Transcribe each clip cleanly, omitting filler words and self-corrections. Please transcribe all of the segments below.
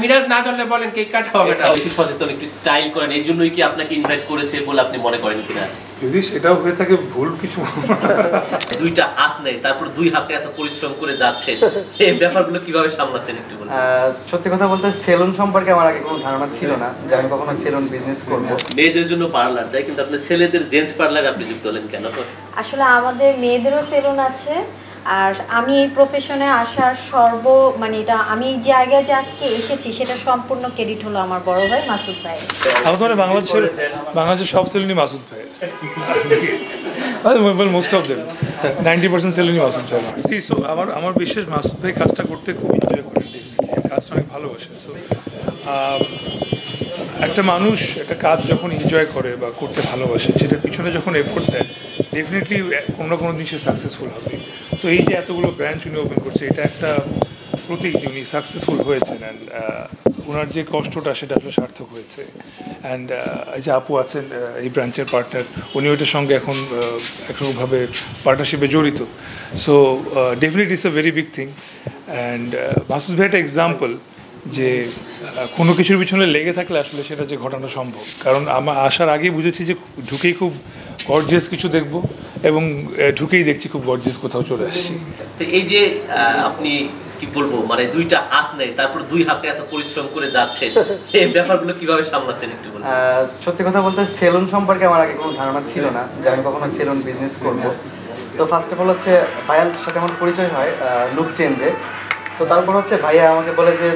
মিরাজ না ধরলে বলেন কেক কাটা হবে না। বেশি সচেতন, একটু স্টাইল করেন, এই জন্যই কি আপনাকে ইনভাইট করেছে বলে আপনি মনে করেন কিনা? যদি সেটাও হয়ে থাকে ভুল কিছু। দুইটা হাত নেই, তারপর দুই হাতে এত পরিশ্রম করে যাচ্ছেন, এই ব্যাপারগুলো কিভাবে সামলাচ্ছেন একটু বলুন। সত্যি কথা বলতে সেলুন সম্পর্কে আমার আগে কোনো ধারণা ছিল না যে আমি কখনো সেলুন বিজনেস করব। মেয়েদের জন্য পার্লার দেয়, কিন্তু আপনি ছেলেদের জেন্টস পার্লারে আপনি যুক্ত হলেন কেন? আসলে আমাদের মেয়েদেরও সেলুন আছে, আর আমি এই প্রফেশনে আসার এটা আমি যে জায়গায় যে আজকে এসেছি সেটা সম্পূর্ণ ক্রেডিট হলো আমার বড় ভাই মাসুদ ভাই। আমার বাংলাদেশের সব সেলুনই মাসুদ ভাই, মোস্ট অফ দেম 90% সেলুনই মাসুদ ভাই। সো আমার বিশ্বাস মাসুদ ভাই কাজটা করতে খুব এনজয় করে, কাজটা অনেক ভালোবাসে। সো একটা মানুষ একটা কাজ যখন এনজয় করে বা করতে ভালোবাসে, সেটার পিছনে যখন এফোর্ট দেয়, ডেফিনেটলি কোনো না কোনো দিন সে সাকসেসফুল হবে। তো এই যে এতগুলো ব্রাঞ্চ উনি ওপেন করছে, এটা একটা প্রতীক যে উনি সাকসেসফুল হয়েছেন, অ্যান্ড ওনার যে কষ্টটা সেটা আসলে সার্থক হয়েছে। অ্যান্ড এই যে আপু আছেন এই ব্রাঞ্চের পার্টনার, উনি ওইটার সঙ্গে এখন একরকমভাবে পার্টনারশিপে জড়িত। So definitely it's a very big thing. And Masud ভাই একটা এক্সাম্পল যে কোনো কিছুর পিছনে লেগে থাকলে আসলে সেটা যে ঘটানো সম্ভব। কারণ আমার আসার আগেই বুঝেছি যে ঢুকেই খুব গর্জিয়াস কিছু দেখবো, এবং ঢুকেই দেখছি খুব গর্জিয়াস কোথাও চলে আসছি। তো এই যে আপনি কি বলবো, মানে দুইটা হাত নেই, তারপর দুই হাতে এত পরিশ্রম করে যাচ্ছেন, এই ব্যাপারগুলো কিভাবে সামলাচ্ছেন একটু বলুন। সত্যি কথা বলতে সেলুন সম্পর্কে আমার আগে কোনো ধারণা ছিল না যে আমি কখনো সেলুন বিজনেস করব। তো ফার্স্ট অফ অল হচ্ছে ভাইয়ার সাথে আমার পরিচয় হয় লুক চেঞ্জে। তো তারপর হচ্ছে ভাইয়া আমাকে বলে যে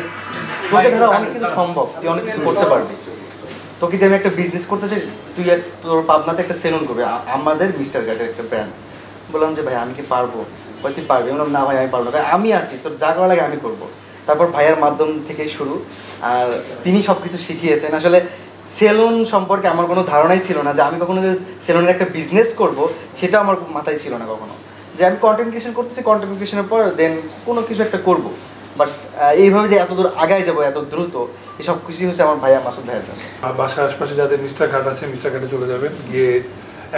তোকে ধরো অনেক কিছু সম্ভব, তুই অনেক কিছু করতে পারবি, তোকে যদি আমি একটা বিজনেস করতে চাই, তুই তোর পাবনাতে একটা সেলুন করবি, আমাদের মিস্টার গার্ডের একটা ব্র্যান্ড। বললাম যে ভাই আমি কি পারবো? ভাই তুই পারবি? বললাম না ভাই আমি পারবো না, আমি আছি, তোর যা করা লাগে আমি করবো। তারপর ভাইয়ার মাধ্যম থেকেই শুরু, আর তিনি সব কিছু শিখিয়েছেন। আসলে সেলুন সম্পর্কে আমার কোনো ধারণাই ছিল না যে আমি কখনো যে সেলুনের একটা বিজনেস করব, সেটা আমার মাথায় ছিল না কখনো। যে আমি কন্টেন্ট ক্রিয়েশন করতেছি, কন্টেন্ট ক্রিয়েশনের পর দেন কোনো কিছু একটা করব, বাট এইভাবে যে এত দূর আগায় যাবো এত দ্রুত, এসব কিছুই হচ্ছে আমার ভাইয়া মাসুদ ভাইয়ের জন্য। বাসার আশপাশে যাদের মিস্টার কার্ড আছে, মিস্টার কার্ডে চলে যাবেন, গিয়ে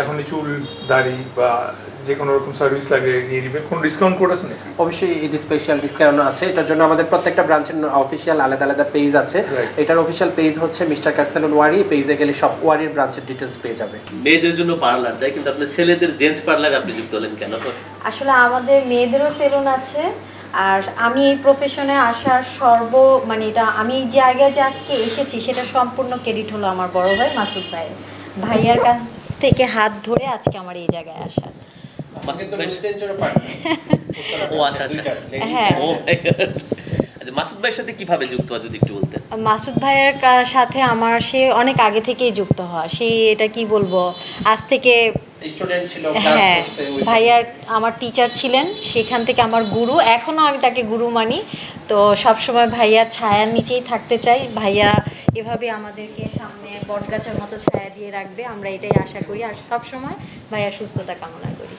এখনই চুল দাড়ি বা যে কোনো রকম সার্ভিস লাগে নিয়ে নেবেন। কোনো ডিসকাউন্ট কোড আছে নাকি? অবশ্যই ঈদ স্পেশাল ডিসকাউন্ট আছে। এটার জন্য আমাদের প্রত্যেকটা ব্রাঞ্চের অফিসিয়াল আলাদা আলাদা পেজ আছে। এটার অফিসিয়াল পেজ হচ্ছে মিস্টার কার সেলুন ওয়ারি। পেজে গেলে সব ওয়ারির ব্রাঞ্চের ডিটেলস পেয়ে যাবে। মেয়েদের জন্য পার্লার দেয়, কিন্তু আপনি ছেলেদের জেন্টস পার্লারে আপনি যুক্ত হলেন কেন? আসলে আমাদের মেয়েদেরও সেলুন আছে, আর আমি এই প্রফেশনে আসার এটা আমি যে জায়গায় যে আজকে এসেছি সেটা সম্পূর্ণ ক্রেডিট হলো আমার বড় ভাই মাসুদ ভাই। ভাইয়ার কাছ থেকে হাত ধরে আজকে আমার এই জায়গায় আসা। ও আচ্ছা আচ্ছা, হ্যাঁ। আচ্ছা, মাসুদ ভাইয়ের সাথে কিভাবে যুক্ত হয় যদি একটু বলতেন। মাসুদ ভাইয়ের সাথে আমার সে অনেক আগে থেকেই যুক্ত হয়। সে এটা কি বলবো, আজ থেকে স্টুডেন্ট ছিল, হ্যাঁ, ভাইয়ার আমার টিচার ছিলেন, সেখান থেকে আমার গুরু, এখনও আমি তাকে গুরু মানি। তো সবসময় ভাইয়ার ছায়ার নিচেই থাকতে চাই। ভাইয়া এভাবে আমাদেরকে সামনে বটগাছের মতো ছায়া দিয়ে রাখবে, আমরা এটাই আশা করি, আর সবসময় ভাইয়ার সুস্থতা কামনা করি।